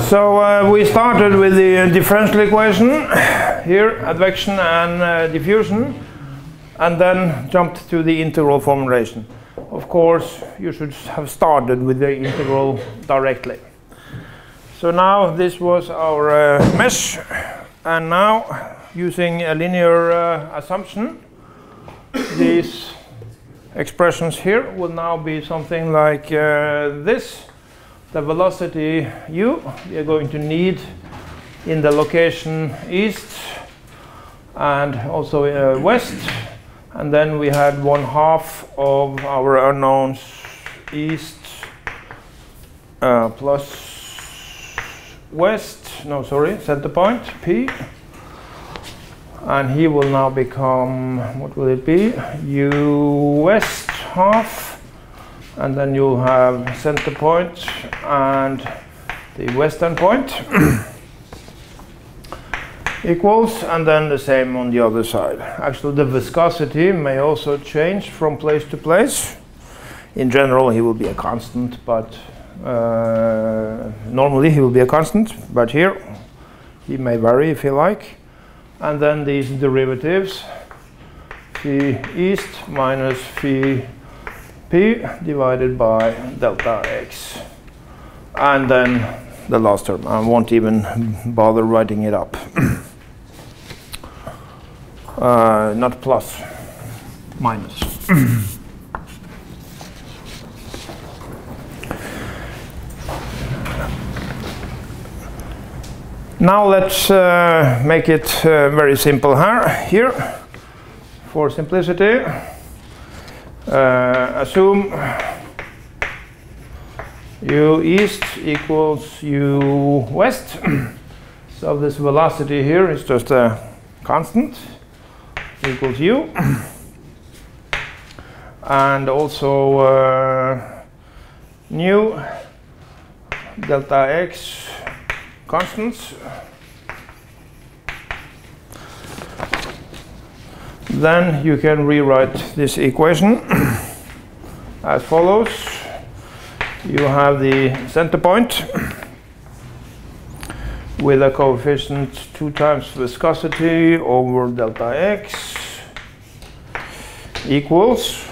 So we started with the differential equation here, advection and diffusion, and then jumped to the integral formulation. Of course, you should have started with the integral directly. So now this was our mesh, and now using a linear assumption, these expressions here will now be something like this. The velocity u we are going to need in the location east and also west, and then we had 1/2 of our unknowns east plus west, no sorry, center point P, and he will now become, what will it be, u west half, and then you'll have center point and the western point equals, and then the same on the other side. Actually, the viscosity may also change from place to place. In general, he will be a constant, but normally he will be a constant, but here he may vary if you like. And then these derivatives, phi east minus phi p divided by delta x. And then the last term. I won't even bother writing it up. Not plus, minus. Now let's make it very simple here. For simplicity, assume u east equals u west. So this velocity here is just a constant, equals u. And also nu delta x constants. Then you can rewrite this equation as follows. You have the center point with a coefficient 2 times viscosity over delta x equals,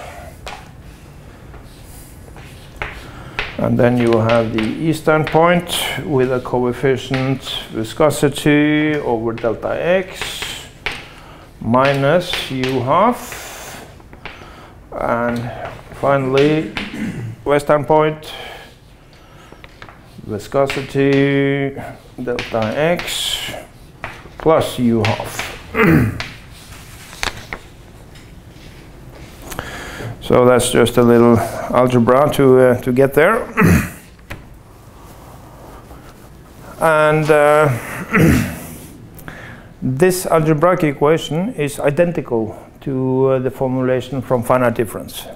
and then you have the eastern point with a coefficient viscosity over delta x minus u half, and finally western point viscosity delta x plus u half. So that's just a little algebra to get there. And this algebraic equation is identical to the formulation from finite difference.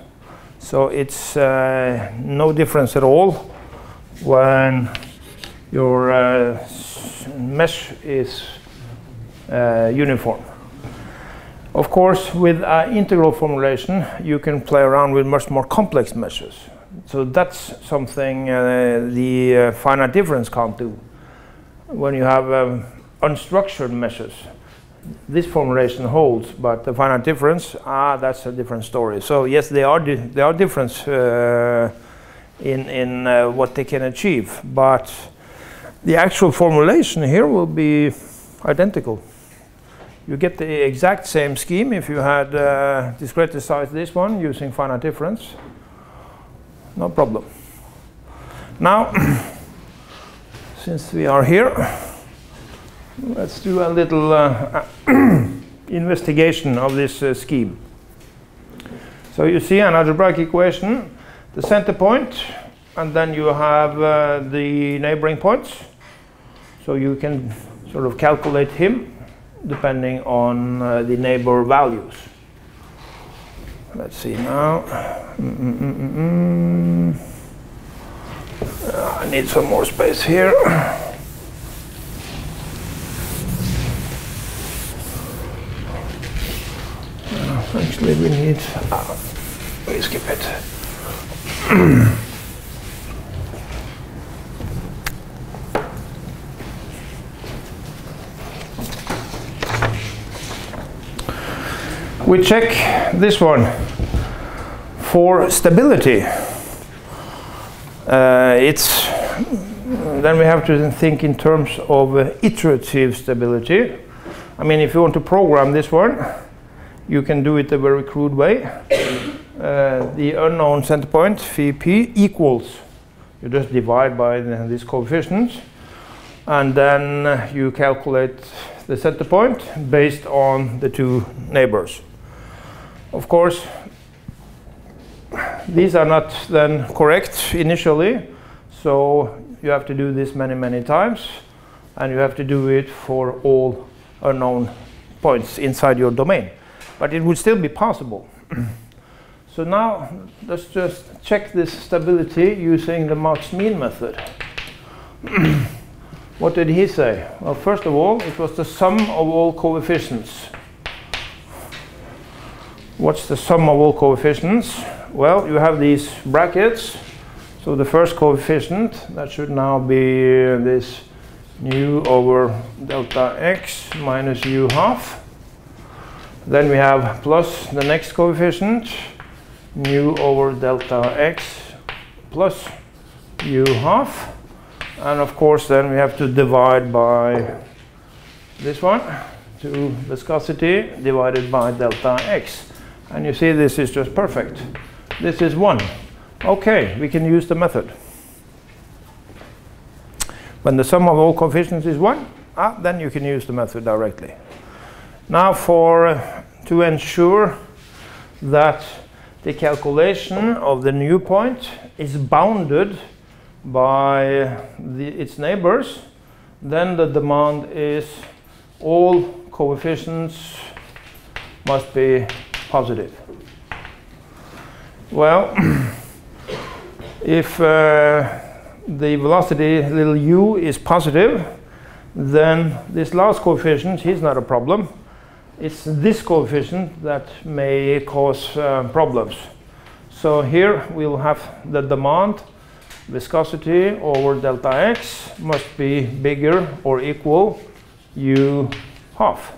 So it's no difference at all when your mesh is uniform. Of course, with integral formulation, you can play around with much more complex meshes. So that's something the finite difference can't do. When you have unstructured meshes, this formulation holds, but the finite difference, that's a different story. So yes, there are difference in what they can achieve, but the actual formulation here will be identical. You get the exact same scheme if you had discretized this one using finite difference. No problem. Now, since we are here, let's do a little investigation of this scheme. So you see an algebraic equation, the center point, and then you have the neighboring points. So you can sort of calculate him depending on the neighbor values. Let's see now. I need some more space here. Actually, we need. We skip it. We check this one for stability. Then we have to think in terms of iterative stability. I mean, if you want to program this one, you can do it a very crude way. The unknown center point, phi p, equals, you just divide by these coefficients, and then you calculate the center point based on the two neighbors. Of course, these are not then correct initially, so you have to do this many, many times, and you have to do it for all unknown points inside your domain. But it would still be possible. So now let's just check this stability using the max-mean method. What did he say? Well, first of all, it was the sum of all coefficients. What's the sum of all coefficients? Well, you have these brackets. So the first coefficient, that should now be this nu over delta x minus u half. Then we have plus the next coefficient, nu over delta x plus u half. And of course then we have to divide by this one, to viscosity divided by delta x. And you see this is just perfect. This is 1. Okay, we can use the method. When the sum of all coefficients is 1, then you can use the method directly. Now to ensure that the calculation of the new point is bounded by its neighbors, then the demand is all coefficients must be positive. Well, if the velocity little u is positive, then this last coefficient, he's not a problem. It's this coefficient that may cause problems. So here we'll have the demand, viscosity over delta x must be bigger or equal u half.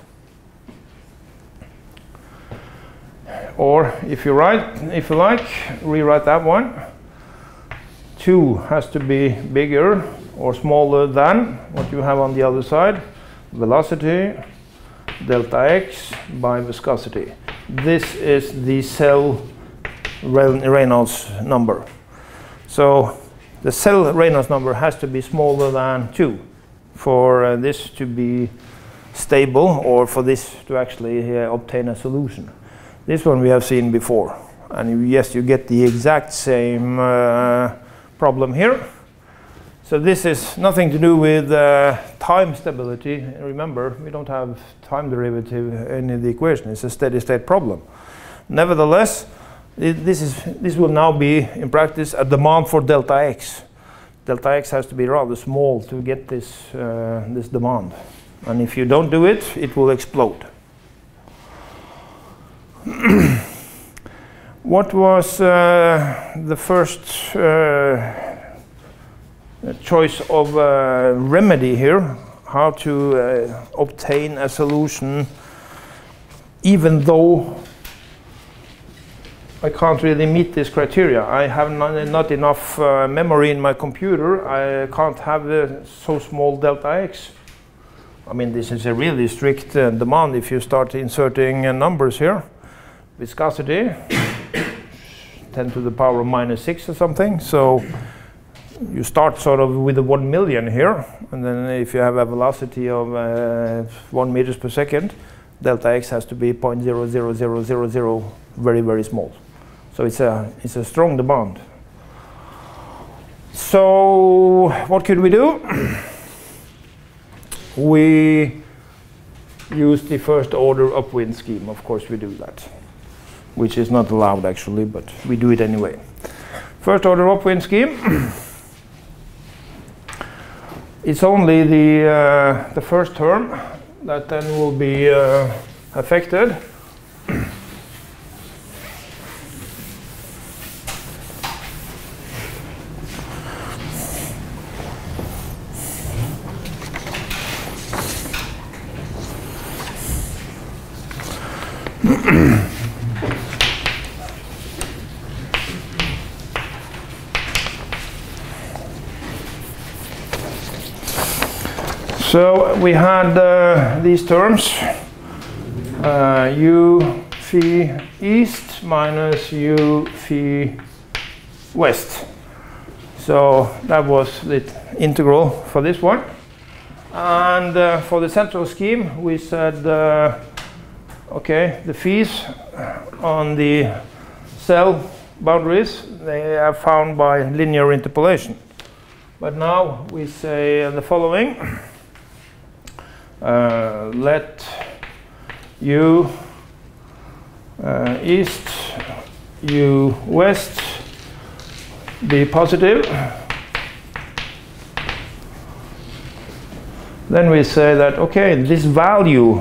Or if you like, rewrite that one. 2 has to be bigger or smaller than what you have on the other side, velocity delta x by viscosity. This is the cell Reynolds number. So the cell Reynolds number has to be smaller than 2 for this to be stable, or for this to actually obtain a solution. This one we have seen before, and yes, you get the exact same problem here. So this is nothing to do with time stability. Remember, we don't have time derivative in the equation. It's a steady state problem. Nevertheless, this will now be in practice a demand for delta x. Delta x has to be rather small to get this this demand, and if you don't do it, it will explode. What was the first choice of remedy here? How to obtain a solution even though I can't really meet this criteria. I have not enough memory in my computer. I can't have so small delta x. I mean, this is a really strict demand if you start inserting numbers here. Viscosity, 10 to the power of -6 or something. So you start sort of with a 1 million here, and then if you have a velocity of 1 meters per second, delta x has to be 0.00000, very, very small. So it's a strong demand. So what could we do? We use the first order upwind scheme. Of course we do that, which is not allowed actually, but we do it anyway. First order upwind scheme. It's only the first term that then will be affected. So we had these terms, u phi east minus u phi west. So that was the integral for this one. And for the central scheme, we said, okay, the phis on the cell boundaries, they are found by linear interpolation. But now we say the following. Let u east, u west be positive. Then we say that, okay, this value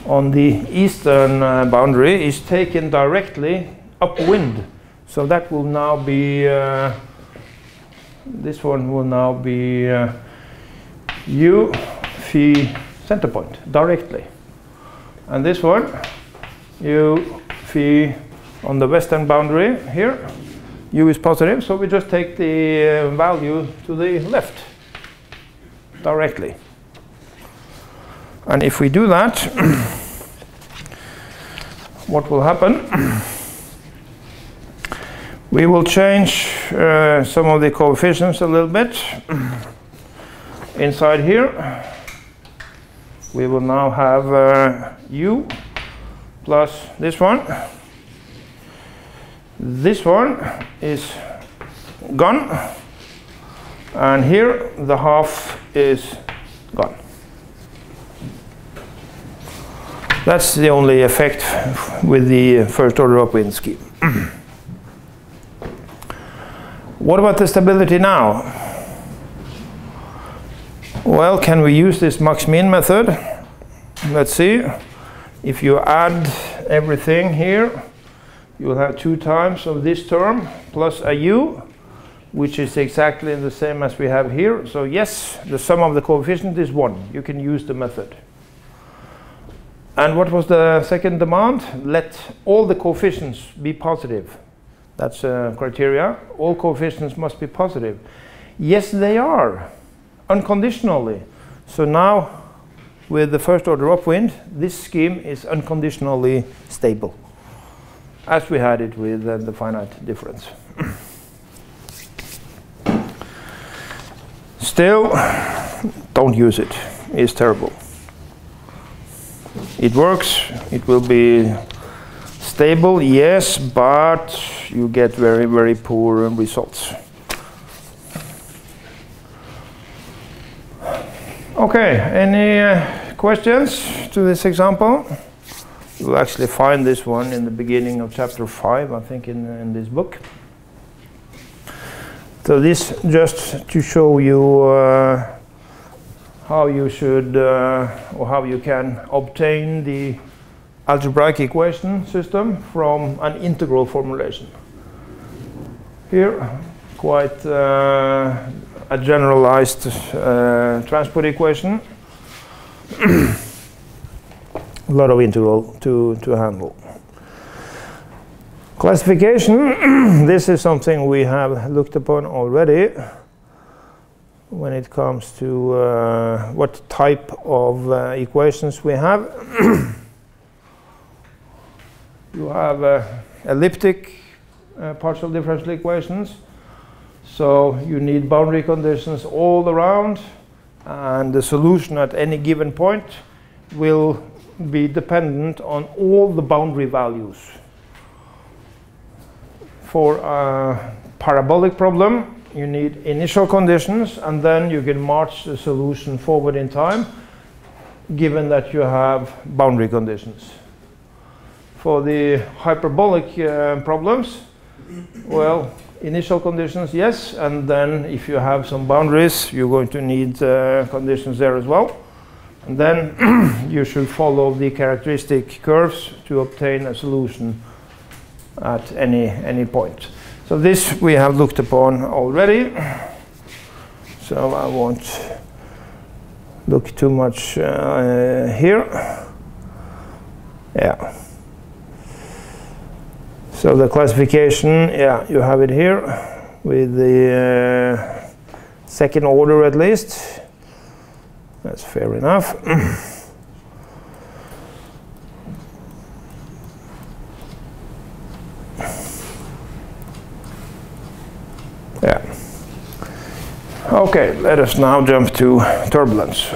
on the eastern boundary is taken directly upwind. So that will now be, this one will now be u phi center point directly. And this one, u phi on the western boundary here, u is positive, so we just take the value to the left directly. And if we do that, what will happen? We will change some of the coefficients a little bit. Inside here, we will now have u plus this one. This one is gone, and here the half is gone. That's the only effect with the first order upwind scheme. What about the stability now? Well, can we use this max-min method? Let's see. If you add everything here, you will have 2 times of this term plus a u, which is exactly the same as we have here. So yes, the sum of the coefficient is 1. You can use the method. And what was the second demand? Let all the coefficients be positive. That's a criteria. All coefficients must be positive. Yes, they are, unconditionally. So now, with the first order upwind, this scheme is unconditionally stable, as we had it with the finite difference. Still, don't use it. It's terrible. It works. It will be stable, yes, but you get very, very poor results. Okay, any questions to this example? You'll actually find this one in the beginning of chapter 5, I think, in this book. So this just to show you how you should, or how you can obtain the algebraic equation system from an integral formulation. Here, quite a generalized transport equation. A lot of integral to handle. Classification, this is something we have looked upon already when it comes to what type of equations we have. You have elliptic partial differential equations. So you need boundary conditions all around, and the solution at any given point will be dependent on all the boundary values. For a parabolic problem, you need initial conditions, and then you can march the solution forward in time, given that you have boundary conditions. For the hyperbolic problems, well, initial conditions, yes, and then if you have some boundaries, you're going to need conditions there as well. And then you should follow the characteristic curves to obtain a solution at any point. So this we have looked upon already, so I won't look too much here. Yeah. So the classification, yeah, you have it here with the second order at least. That's fair enough. Yeah. Okay, let us now jump to turbulence.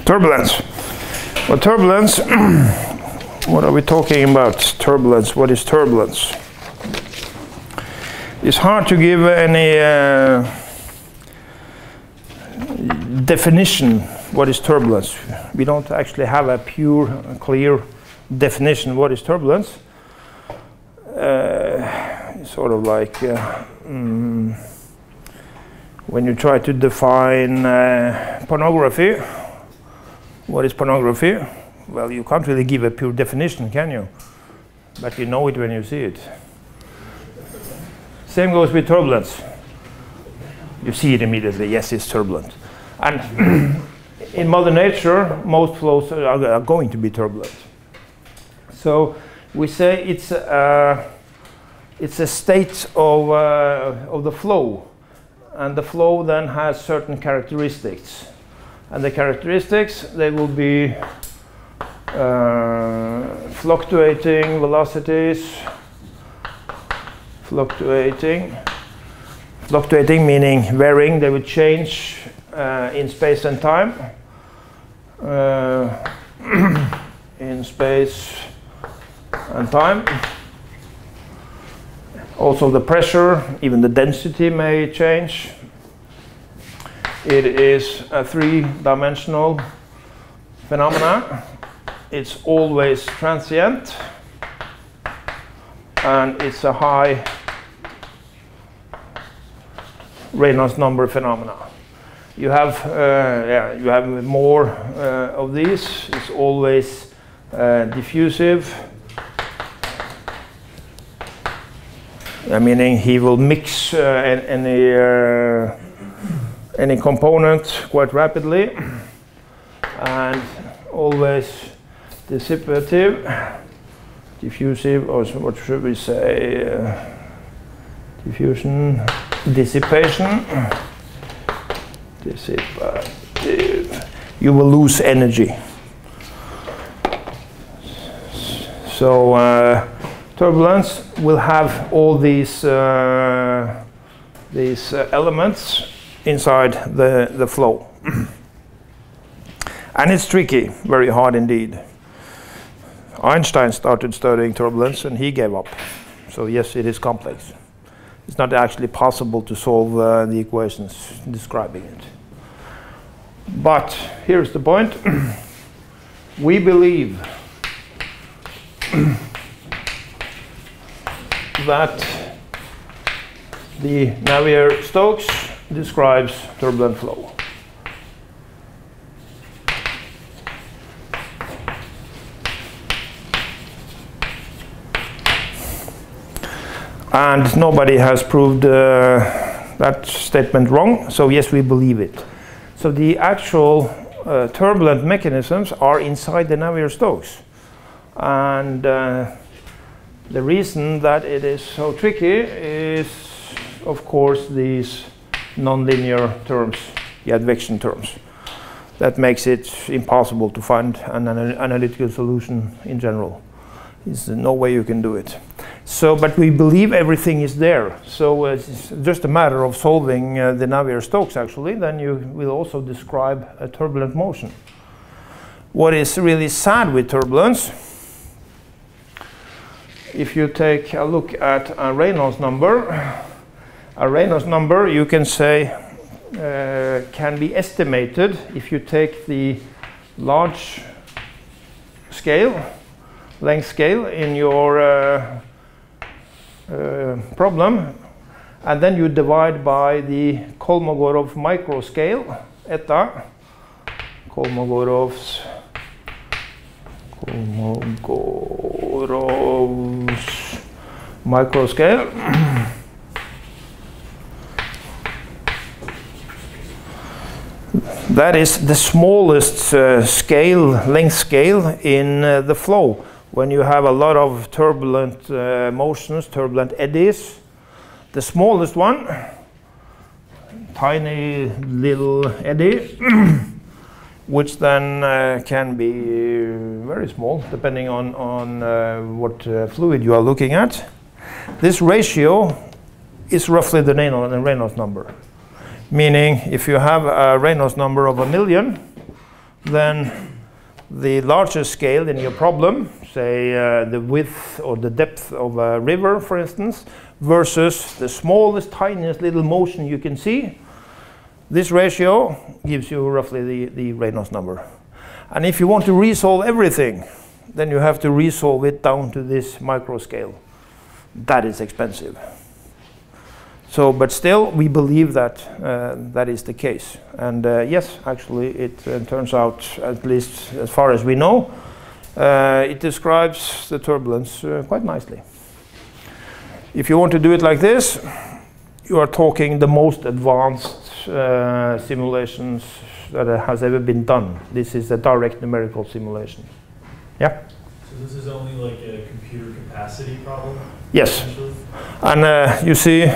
Turbulence. Well, turbulence, what are we talking about? Turbulence, what is turbulence? It's hard to give any definition what is turbulence. We don't actually have a pure, clear definition what is turbulence. It's sort of like when you try to define pornography. What is pornography? Well, you can't really give a pure definition, can you? But you know it when you see it. Same goes with turbulence. You see it immediately, yes, it's turbulent. And in Mother Nature, most flows are going to be turbulent. So we say it's a state of the flow. And the flow then has certain characteristics. And the characteristics, they will be fluctuating velocities, fluctuating meaning varying, they will change in space and time, in space and time. Also the pressure, even the density may change. It is a three-dimensional phenomena. It's always transient, and it's a high Reynolds number phenomena. You have you have more of these. It's always diffusive, meaning he will mix any component quite rapidly, and always dissipative, diffusive, or what should we say, diffusion, dissipation, dissipative. You will lose energy. So turbulence will have all these elements inside the flow. And it's tricky, very hard indeed. Einstein started studying turbulence and he gave up. So yes, it is complex. It's not actually possible to solve the equations describing it. But here's the point. We believe that the Navier-Stokes describes turbulent flow. And nobody has proved that statement wrong, so yes, we believe it. So the actual turbulent mechanisms are inside the Navier-Stokes. And the reason that it is so tricky is, of course, these nonlinear terms, the advection terms. That makes it impossible to find an analytical solution in general. There's no way you can do it. So, but we believe everything is there. So it's just a matter of solving the Navier-Stokes actually, then you will also describe a turbulent motion. What is really sad with turbulence, if you take a look at a Reynolds number, you can say can be estimated if you take the large scale, length scale in your problem, and then you divide by the Kolmogorov's microscale, eta, Kolmogorov's microscale. That is the smallest length scale in the flow. When you have a lot of turbulent motions, turbulent eddies, the smallest one, tiny little eddy, which then can be very small, depending on what fluid you are looking at. This ratio is roughly the Reynolds number. Meaning, if you have a Reynolds number of 1,000,000, then the largest scale in your problem, say the width or the depth of a river, for instance, versus the smallest, tiniest little motion you can see, this ratio gives you roughly the Reynolds number. And if you want to resolve everything, then you have to resolve it down to this micro scale. That is expensive. So, but still, we believe that that is the case. And yes, actually, it turns out, at least as far as we know, it describes the turbulence quite nicely. If you want to do it like this, you are talking the most advanced simulations that has ever been done. This is a direct numerical simulation. Yeah? So this is only like a computer capacity problem? Yes. And you see,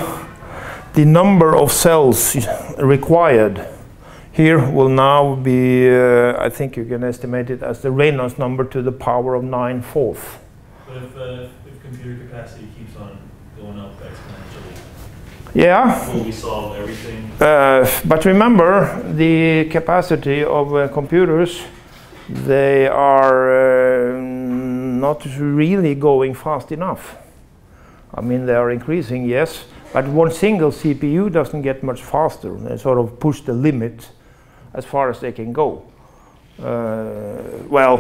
the number of cells required here will now be, I think you can estimate it as the Reynolds number to the power of 9/4. But if computer capacity keeps on going up exponentially, yeah, will we solve everything? But remember, the capacity of computers, they are not really going fast enough. I mean, they are increasing, yes, but one single CPU doesn't get much faster. They sort of push the limit as far as they can go. Well,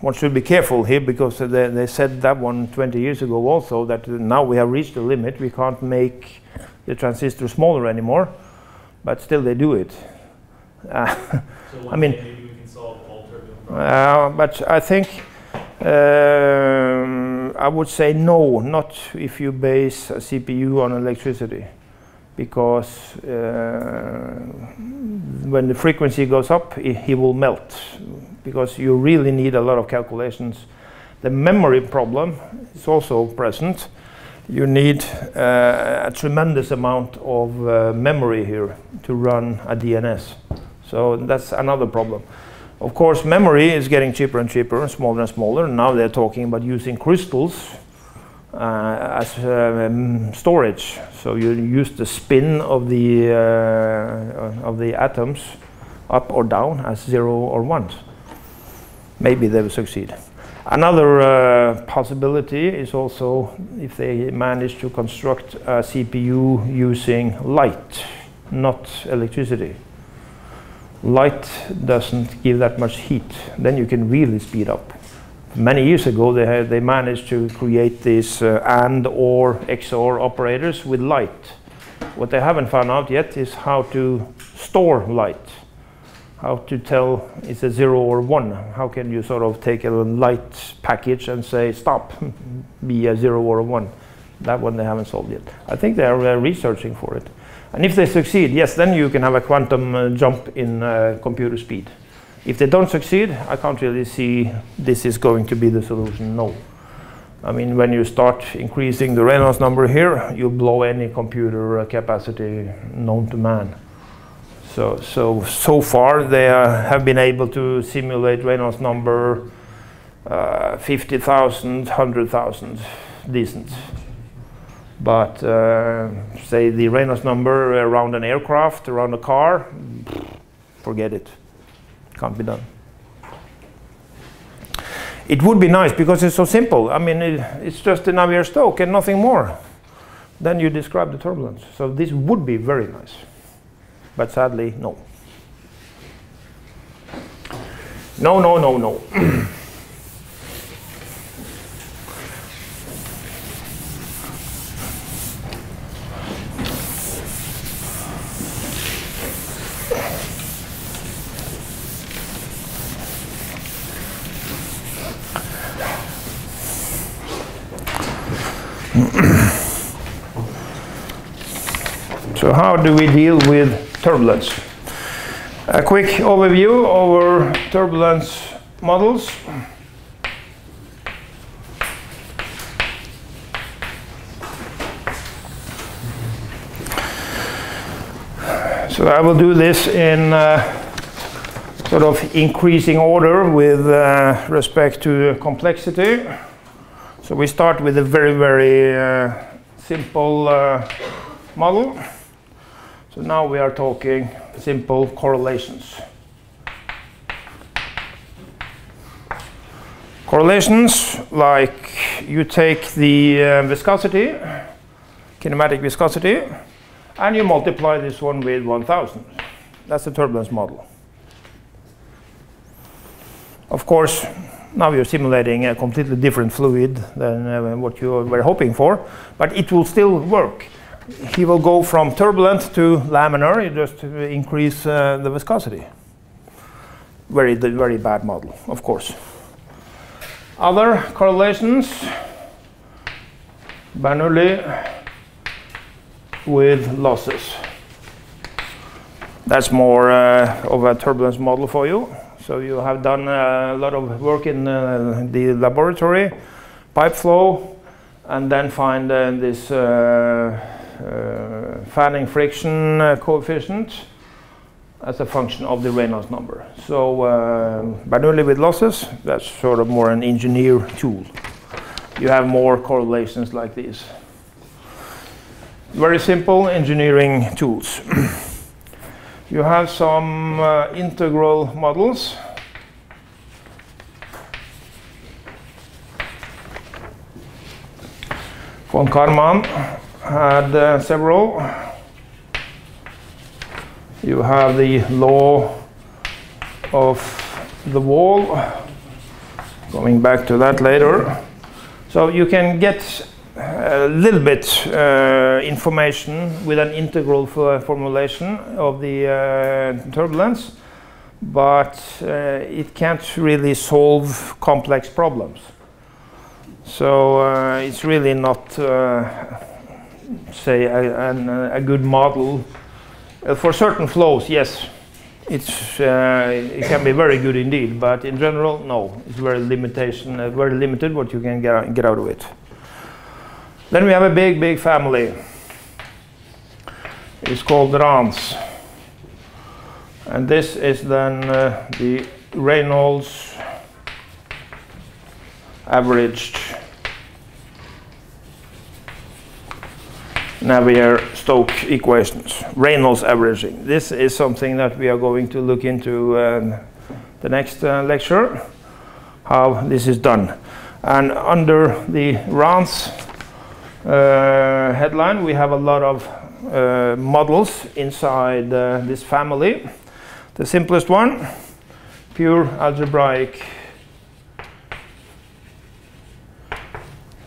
one should be careful here, because they said that one 20 years ago also, that now we have reached the limit. We can't make the transistor smaller anymore, but still they do it. So I mean, maybe we can solve all turbulent problems. But I think I would say no, not if you base a CPU on electricity, because when the frequency goes up, he will melt, because you really need a lot of calculations. The memory problem is also present. You need a tremendous amount of memory here to run a DNS. So that's another problem. Of course, memory is getting cheaper and cheaper, and smaller. Now they're talking about using crystals as storage. So you use the spin of the atoms up or down as 0 or 1. Maybe they will succeed. Another possibility is also if they manage to construct a CPU using light, not electricity. Light doesn't give that much heat. Then you can really speed up. Many years ago, they managed to create these AND or XOR operators with light. What they haven't found out yet is how to store light. How to tell it's a 0 or 1. How can you sort of take a light package and say stop, be a 0 or a 1? That one they haven't solved yet. I think they are researching for it. And if they succeed, yes, then you can have a quantum jump in computer speed. If they don't succeed, I can't really see this is going to be the solution, no. I mean, when you start increasing the Reynolds number here, you blow any computer capacity known to man. So far they have been able to simulate Reynolds number 50,000, 100,000, decent. But say the Reynolds number around an aircraft, around a car, forget it. Can't be done. It would be nice because it's so simple. I mean, it's just a Navier-Stokes and nothing more. Then you describe the turbulence. So this would be very nice. but sadly, no. No, no, no, no. So how do we deal with turbulence? A quick overview over turbulence models. So I will do this in sort of increasing order with respect to complexity. So we start with a very, very simple model. So now we are talking simple correlations. Correlations, like you take the viscosity, kinematic viscosity, and you multiply this one with 1000. That's the turbulence model. Of course, now you're simulating a completely different fluid than what you were hoping for, but it will still work. He will go from turbulent to laminar. You just increase the viscosity. Very bad model, of course. Other correlations, Bernoulli with losses. That's more of a turbulence model for you. So you have done a lot of work in the laboratory, pipe flow, and then find this fanning friction coefficient as a function of the Reynolds number. So Bernoulli with losses, that's sort of more an engineer tool. You have more correlations like these. Very simple engineering tools. You have some integral models. Von Karman had several. You have the law of the wall. Going back to that later. So you can get a little bit information with an integral formulation of the turbulence, but it can't really solve complex problems. So it's really not, say, a good model. For certain flows, yes, it can be very good indeed, but in general, no. It's very limited what you can get out of it. Then we have a big family. It's called RANS. And this is then the Reynolds averaged Navier-Stokes equations. Reynolds averaging. This is something that we are going to look into the next lecture, how this is done. And under the RANS headline, we have a lot of models inside this family. The simplest one, pure algebraic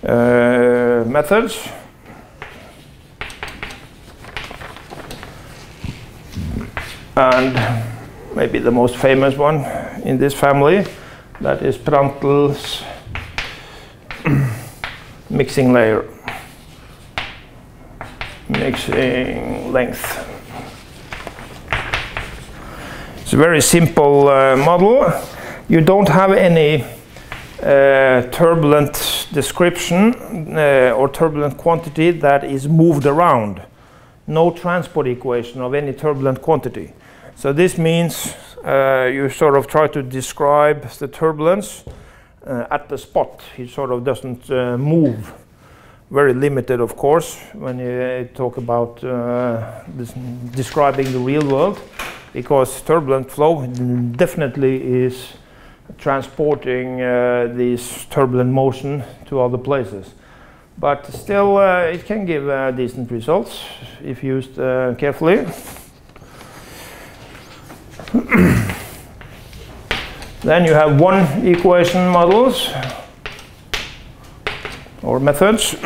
methods. And maybe the most famous one in this family, that is Prandtl's mixing layer. Mixing length. It's a very simple model. You don't have any turbulent description or turbulent quantity that is moved around. No transport equation of any turbulent quantity. So this means you sort of try to describe the turbulence at the spot. It sort of doesn't move. Very limited, of course, when you talk about describing the real world, because turbulent flow definitely is transporting this turbulent motion to other places. But still, it can give decent results if used carefully. Then you have one equation models or methods.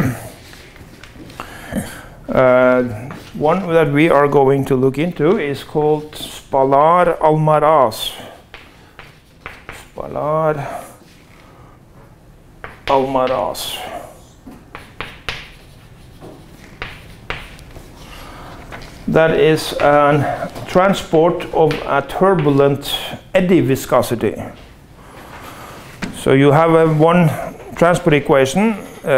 One that we are going to look into is called Spallard-Almaraz. Spallard-Almaraz. That is a transport of a turbulent eddy viscosity. So you have one transport equation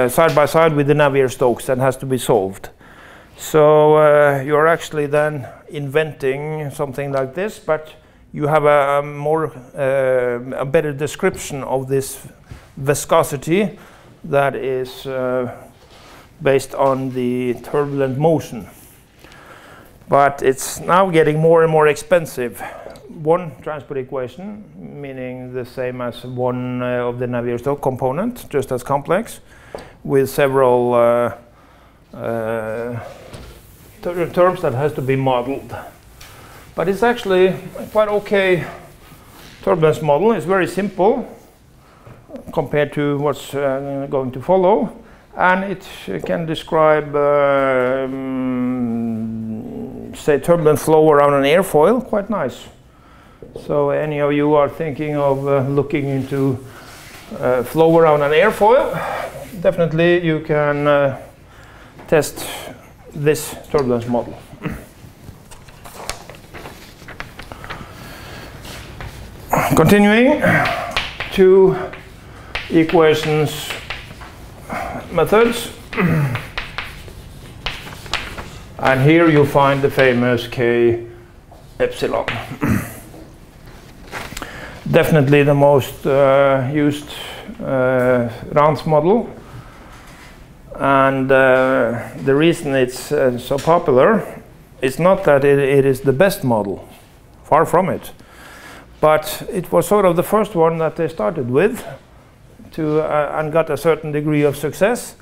side by side with the Navier-Stokes that has to be solved. So you're actually then inventing something like this, but you have a better description of this viscosity that is based on the turbulent motion. But it's now getting more and more expensive. One transport equation, meaning the same as one of the Navier-Stokes component, just as complex, with several terms that has to be modeled. But it's actually quite okay. Turbulence model is very simple compared to what's going to follow, and it can describe say turbulent flow around an airfoil quite nice. So any of you are thinking of looking into flow around an airfoil, definitely you can test this turbulence model. Continuing, two equations methods. And here you find the famous K epsilon. Definitely the most used Rans model. And the reason it's so popular is not that it is the best model, far from it. But it was sort of the first one that they started with and got a certain degree of success.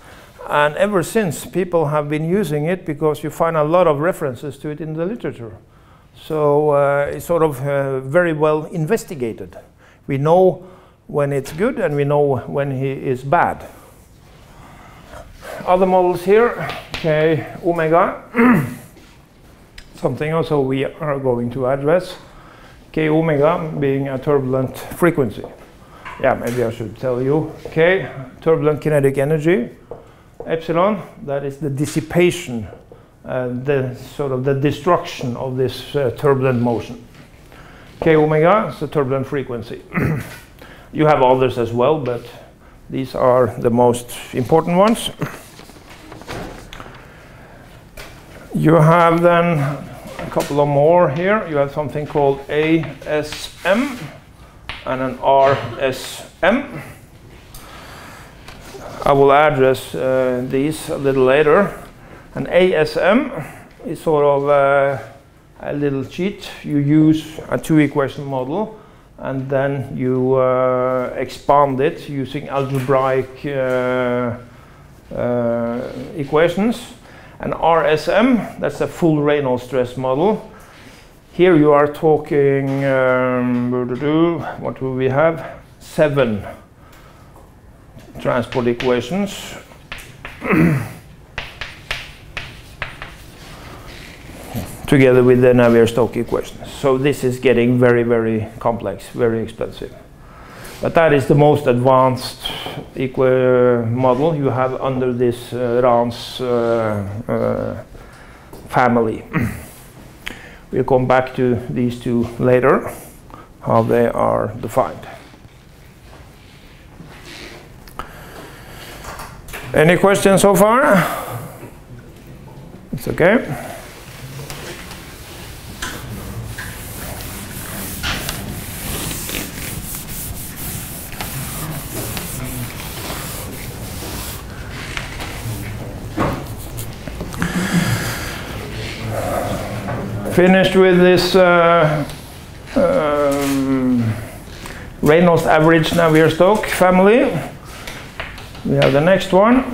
And ever since, people have been using it because you find a lot of references to it in the literature. So it's sort of very well investigated. We know when it's good and we know when he is bad. Other models here, K omega, something also we are going to address. K omega being a turbulent frequency. Yeah, maybe I should tell you. K, turbulent kinetic energy. Epsilon, that is the dissipation, the sort of the destruction of this turbulent motion. K omega is the turbulent frequency. You have others as well, but these are the most important ones. You have then a couple of more here. You have something called ASM and an RSM. I will address these a little later. An ASM is sort of a little cheat. You use a two-equation model and then you expand it using algebraic equations. An RSM, that's a full Reynolds stress model. Here you are talking, what do we have? 7 transport equations. Together with the Navier-Stokes equations. So this is getting very, very complex, very expensive. But that is the most advanced model you have under this Rans family. We'll come back to these two later, how they are defined. Any questions so far? It's okay. Finished with this Reynolds average Navier-Stokes family. We have the next one.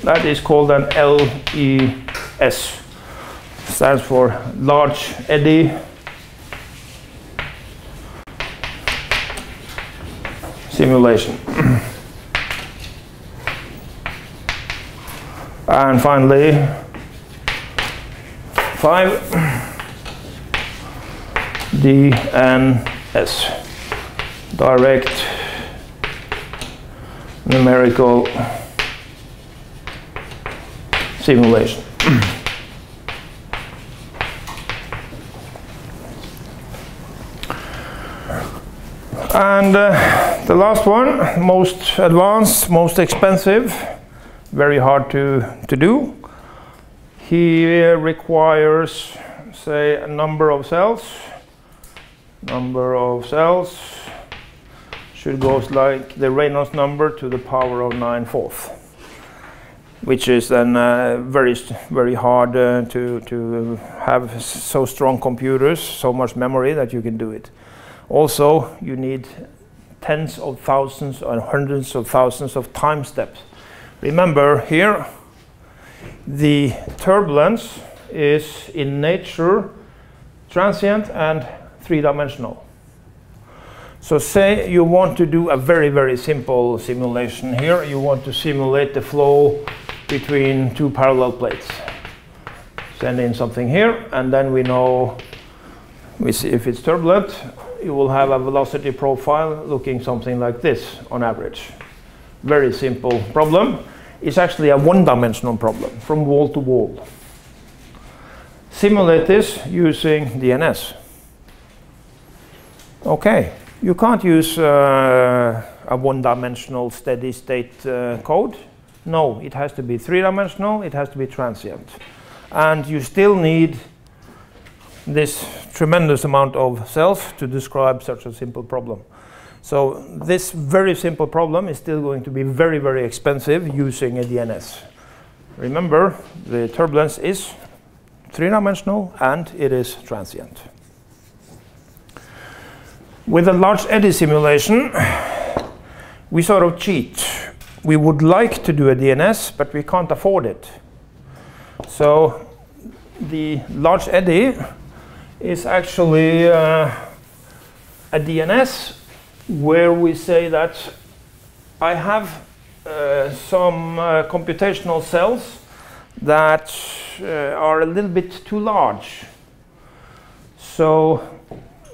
That is called an LES. Stands for large eddy simulation. And finally, 5, DNS, direct numerical simulation. And the last one, most advanced, most expensive, very hard to do. He requires, say, a number of cells. Number of cells should go like the Reynolds number to the power of 9/4, which is then very hard to have so strong computers, so much memory that you can do it. Also, you need tens of thousands or hundreds of thousands of time steps. Remember here, the turbulence is in nature transient and three-dimensional. So say you want to do a very simple simulation here. You want to simulate the flow between two parallel plates. Send in something here, and then we know, we see if it's turbulent, you will have a velocity profile looking something like this on average. Very simple problem. It's actually a one-dimensional problem from wall to wall. Simulate this using DNS. Okay, you can't use a one-dimensional steady state code. No, it has to be three-dimensional, it has to be transient. And you still need this tremendous amount of cells to describe such a simple problem. So this very simple problem is still going to be very expensive using a DNS. Remember, the turbulence is three-dimensional and it is transient. With a large eddy simulation, we sort of cheat. We would like to do a DNS, but we can't afford it. So the large eddy is actually a DNS where we say that I have some computational cells that are a little bit too large. So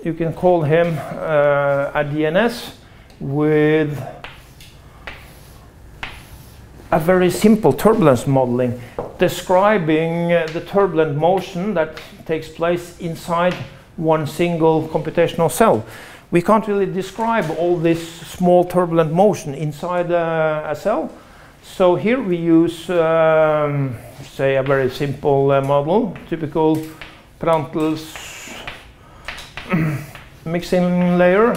you can call him a DNS with a very simple turbulence modeling describing the turbulent motion that takes place inside one single computational cell. We can't really describe all this small turbulent motion inside a cell. So here we use, say, a very simple model, typical Prandtl's mixing layer,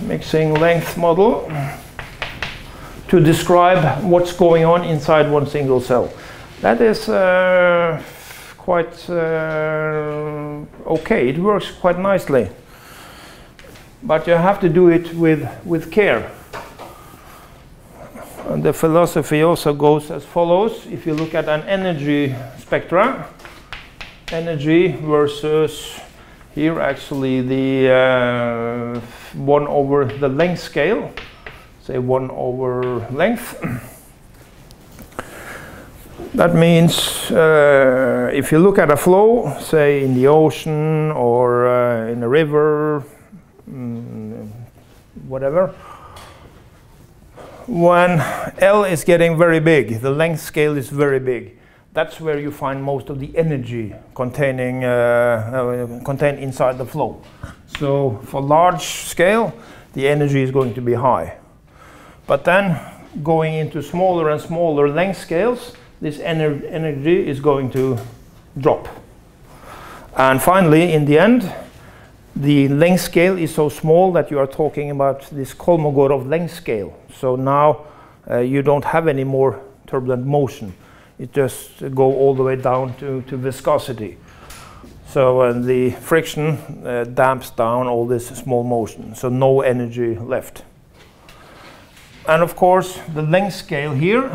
mixing length model, to describe what's going on inside one single cell. That is quite okay. It works quite nicely, but you have to do it with care. And the philosophy also goes as follows. If you look at an energy spectra, energy versus here actually the 1 over the length scale, say 1 over length. That means if you look at a flow, say in the ocean or in a river, whatever, when L is getting very big, the length scale is very big. That's where you find most of the energy contained inside the flow. So for large scale, the energy is going to be high. But then going into smaller and smaller length scales, this energy is going to drop. And finally, in the end, the length scale is so small that you are talking about this Kolmogorov length scale. So now you don't have any more turbulent motion. It just go all the way down to viscosity. So the friction damps down all this small motion, so no energy left. And of course, the length scale here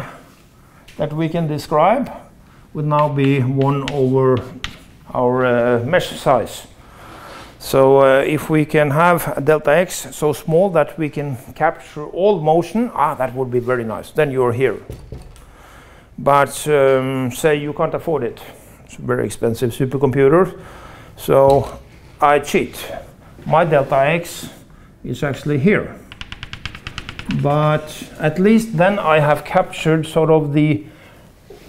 that we can describe would now be 1 over our mesh size. So if we can have a delta x so small that we can capture all motion, that would be very nice. Then you're here. But say you can't afford it. It's a very expensive supercomputer. So I cheat. My delta x is actually here. But at least then I have captured sort of the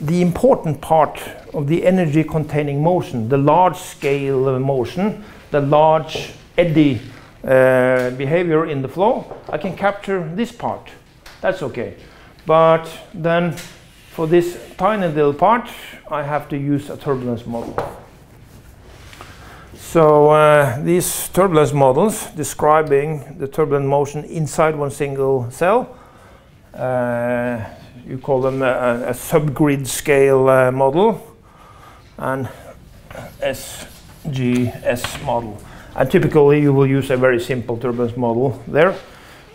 important part of the energy containing motion, the large scale motion, the large eddy behavior in the flow. I can capture this part. That's okay. But then for this tiny little part, I have to use a turbulence model. So these turbulence models describing the turbulent motion inside one single cell, you call them a subgrid scale model and SGS model. And typically you will use a very simple turbulence model there,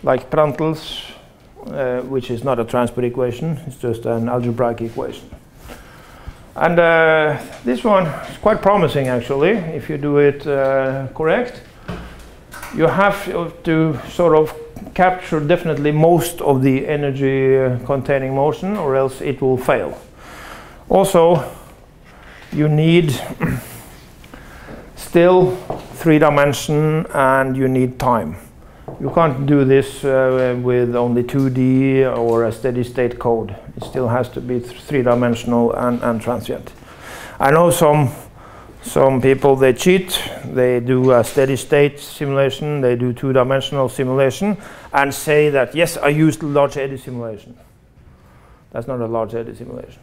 like Prandtl's, which is not a transport equation, it's just an algebraic equation. And this one is quite promising actually, if you do it correct. You have to sort of capture definitely most of the energy containing motion, or else it will fail. Also, you need still 3 dimension and you need time. You can't do this with only 2D or a steady state code. It still has to be 3-dimensional and transient. I know some people, they cheat. They do a steady state simulation, they do 2-dimensional simulation and say that, yes, I used large eddy simulation. That's not a large eddy simulation.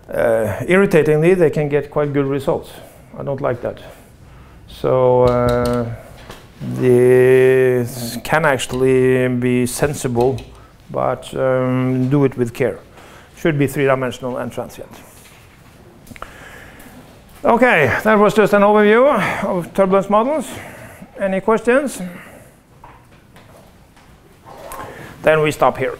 Irritatingly, they can get quite good results. I don't like that. So this can actually be sensible, but do it with care. Should be 3-dimensional and transient. Okay, that was just an overview of turbulence models. Any questions? Then we stop here.